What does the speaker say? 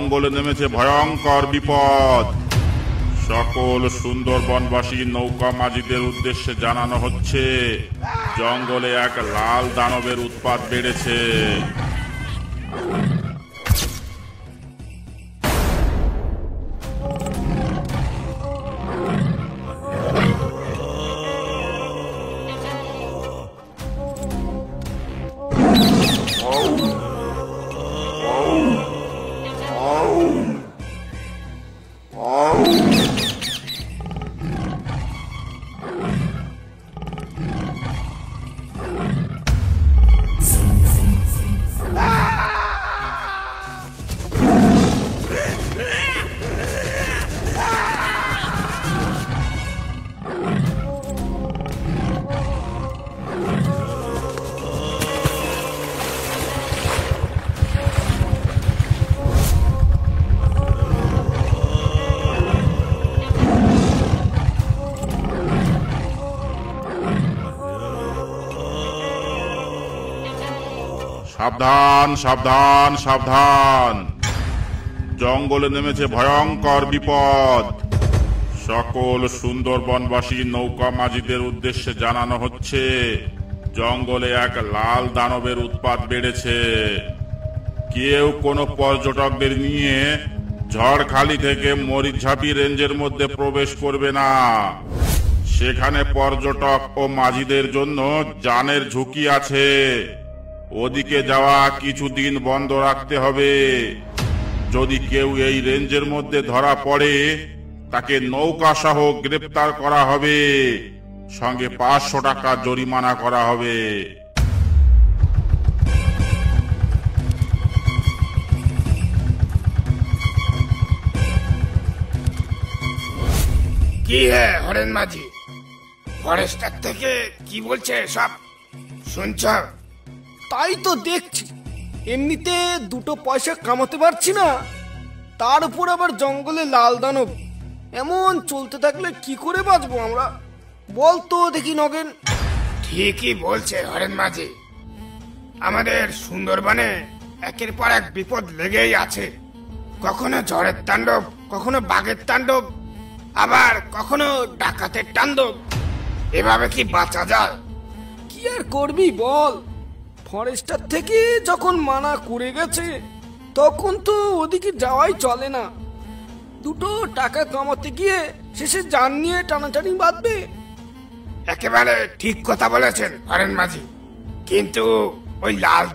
জঙ্গলে নেমেছে ভয়ঙ্কর বিপদ। সকল সুন্দরবনবাসী নৌকা মাঝিদের উদ্দেশ্যে জানানো হচ্ছে, জঙ্গলে এক লাল দানবের উৎপাত বেড়েছে। সাবধান সাবধান সাবধান, জঙ্গলে নেমেছে ভয়ঙ্কর বিপদ। সকল সুন্দরবনবাসী নৌকা মাঝিদের উদ্দেশ্যে জানানো হচ্ছে, জঙ্গলে এক লাল দানবের উৎপাত বেড়েছে। কেউ কোনো পর্যটকদের নিয়ে ঝড়খালি থেকে মরিচঝাপি রেঞ্জের মধ্যে প্রবেশ করবে না। সেখানে পর্যটক ও মাঝিদের জন্য জানের ঝুঁকি আছে। ওদিকে যাওয়া কিছুদিন বন্ধ রাখতে হবে। যদি কেউ এই রেঞ্জের মধ্যে ধরা পড়ে, তাকে নৌকা সহ গ্রেপ্তার করা হবে, সঙ্গে 500 টাকা জরিমানা করা হবে। কি হে হরেন মাঝি, ফরেস্টার থেকে কি বলছে সব শুনছ? তাই তো দেখছি, এমনিতে 2 পয়সা কামাতে পারছি না, তার উপর আবার জঙ্গলে লাল দানব। এমন চলতে থাকলে কি করে বাঁচবো আমরা, বল তো দেখি নগেন। ঠিকই বলছে হরেন মাঝি, আমাদের সুন্দরবনে একের পর এক বিপদ লেগেই আছে। কখনো ঝড়ের তাণ্ডব, কখনো বাঘের তাণ্ডব, আবার কখনো ডাকাতের তাণ্ডব। এভাবে কি বাঁচা যায়? কি আর করবি বল, ফরেস্টার থেকে যখন মানা করে গেছে, তখন তো ওদিকে যাওয়াই চলে না। 2 টাকা কামাতে গিয়ে শেষে জান নিয়ে টানাটানি বাঁধবে। একেবারে ঠিক কথা বলেছেন হরেন মাঝি, কিন্তু ওই লাল